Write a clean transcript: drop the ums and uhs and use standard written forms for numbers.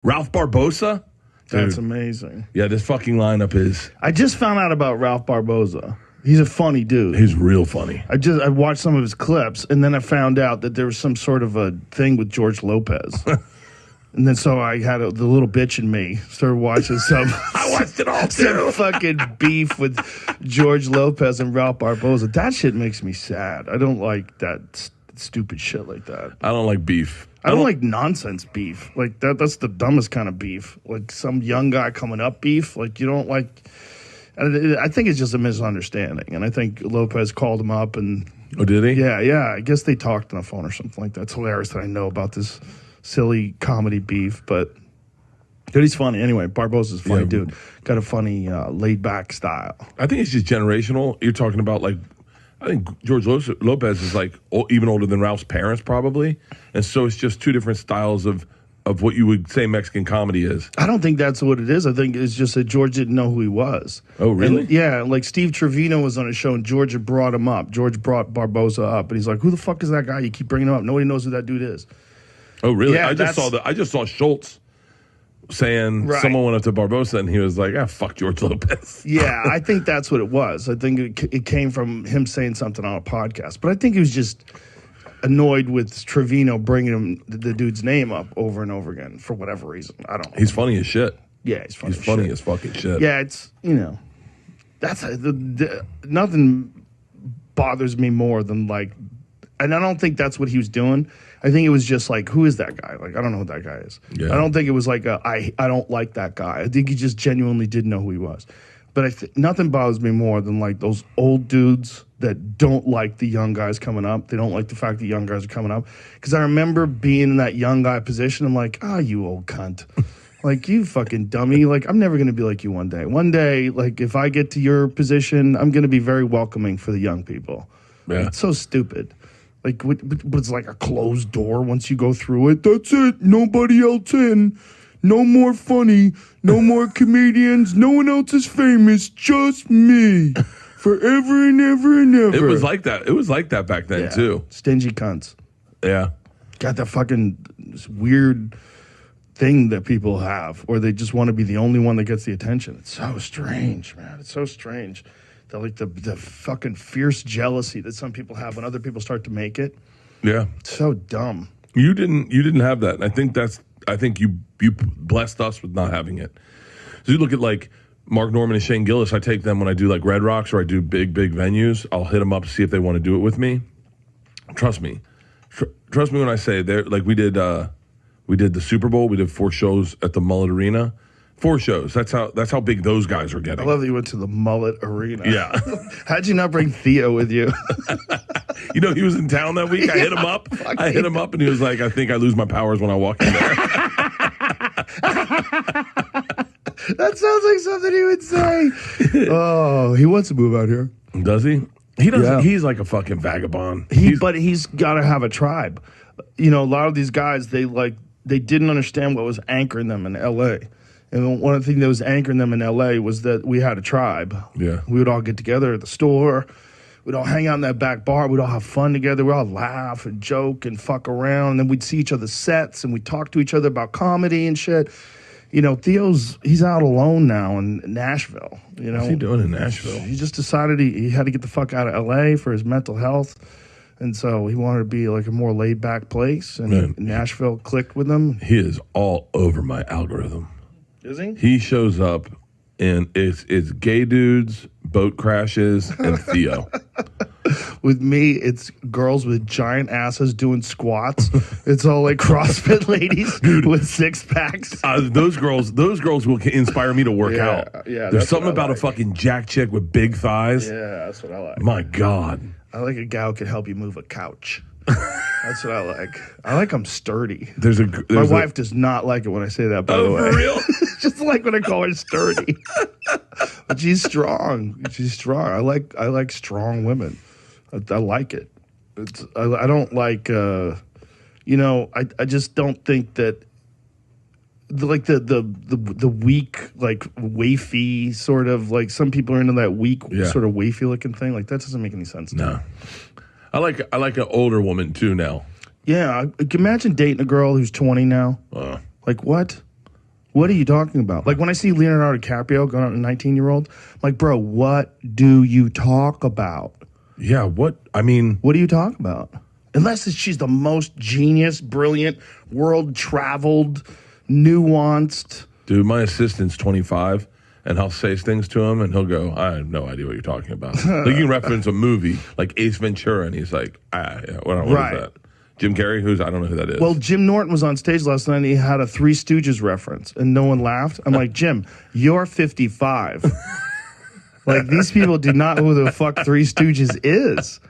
Ralph Barbosa? Dude. That's amazing. Yeah, this fucking lineup is... I just found out about Ralph Barbosa. He's a funny dude. He's real funny. I watched some of his clips, and then I found out that there was some sort of a thing with George Lopez. And then so I had the little bitch in me started watching some. I watched it all too. Some fucking beef with George Lopez and Ralph Barbosa. That shit makes me sad. I don't like that stupid shit like that. I don't like beef. I don't like nonsense beef. Like that's the dumbest kind of beef. Like some young guy coming up beef. Like you don't like. I think it's just a misunderstanding, and I think Lopez called him up and. Oh, did he? Yeah. I guess they talked on the phone or something like that. It's hilarious that I know about this silly comedy beef, but dude, he's funny. Anyway, Barbosa's a funny dude. Got a funny, laid-back style. I think it's just generational. You're talking about, like, I think George Lopez is, like, even older than Ralph's parents, probably. And so it's just two different styles of what you would say Mexican comedy is. I don't think that's what it is. I think it's just that George didn't know who he was. Oh, really? And, yeah, like Steve Trevino was on a show, and George had brought him up. George brought Barbosa up, and he's like, who the fuck is that guy? You keep bringing him up. Nobody knows who that dude is. Oh, really? Yeah, I just saw Schultz saying someone went up to Barbosa and he was like, fuck George Lopez. Yeah, I think that's what it was. I think it came from him saying something on a podcast. But I think he was just annoyed with Trevino bringing the dude's name up over and over again for whatever reason. I don't know. He's funny as shit. Yeah, he's funny. He's funny as fucking shit. Yeah, it's, that's nothing bothers me more than like, and I don't think that's what he was doing. I think it was just like, who is that guy? Like, I don't know who that guy is. Yeah. I don't think it was like, I don't like that guy. I think he just genuinely didn't know who he was. But nothing bothers me more than like those old dudes that don't like the young guys coming up. They don't like the fact that young guys are coming up. Because I remember being in that young guy position. I'm like, you old cunt. Like, you fucking dummy. Like, I'm never going to be like you one day. One day, like, if I get to your position, I'm going to be very welcoming for the young people. Yeah. It's so stupid. Like, but it's like a closed door once you go through it. That's it. Nobody else in. No more funny. No more comedians. No one else is famous. Just me. Forever and ever and ever. It was like that. It was like that back then, too. Stingy cunts. Yeah. Got that fucking weird thing that people have, or they just want to be the only one that gets the attention. It's so strange, man. It's so strange. The fucking fierce jealousy that some people have when other people start to make it. Yeah. It's so dumb. You didn't have that. And I think you blessed us with not having it. So you look at like Mark Norman and Shane Gillis, I take them when I do like Red Rocks or I do big venues. I'll hit them up to see if they want to do it with me. Trust me. Trust me when I say they're like we did the Super Bowl. We did 4 shows at the Mullet Arena. 4 shows. That's how big those guys are getting. I love that you went to the Mullet Arena. Yeah. How'd you not bring Theo with you? He was in town that week. I hit him up. And he was like, I think I lose my powers when I walk in there. That sounds like something he would say. Oh, he wants to move out here. Does he? He doesn't. Yeah. He's like a fucking vagabond. But he's got to have a tribe. A lot of these guys, they didn't understand what was anchoring them in L.A., and one of the things that was anchoring them in L.A. was that we had a tribe. Yeah. We would all get together at the store. We'd all hang out in that back bar. We'd all have fun together. We'd all laugh and joke and fuck around. And then we'd see each other's sets, and we'd talk to each other about comedy and shit. He's out alone now in Nashville. What's he doing in Nashville? He just decided he had to get the fuck out of L.A. for his mental health. And so he wanted to be like a more laid-back place. And Nashville clicked with him. He is all over my algorithm. Is he? He shows up, and it's gay dudes, boat crashes, and Theo. With me, it's girls with giant asses doing squats. It's all like CrossFit ladies with 6-packs. Those girls will inspire me to work out. Yeah, there's something about a fucking jack chick with big thighs. Yeah, that's what I like. My God. I like a gal who can help you move a couch. That's what I like. I like them sturdy. My wife does not like it when I say that, by the way. For real? Just like when I call her sturdy. But she's strong. I like strong women. I like it. I don't like, I just don't think that, like the weak, like wafy sort of, like some people are into that weak sort of wafy looking thing. Like that doesn't make any sense to me. I like an older woman too now. Yeah, imagine dating a girl who's 20 now. Like what? What are you talking about? Like when I see Leonardo DiCaprio going on a 19-year-old, I'm like, bro, what do you talk about? Yeah, what? I mean, what do you talk about? Unless she's the most genius, brilliant, world-traveled, nuanced. Dude, my assistant's 25, and I'll say things to him, and he'll go, I have no idea what you're talking about. Like you can reference a movie, like Ace Ventura, and he's like, what is that? Jim Carrey? I don't know who that is. Well, Jim Norton was on stage last night, and he had a Three Stooges reference, and no one laughed. I'm like, Jim, you're 55. Like, these people do not know who the fuck Three Stooges is.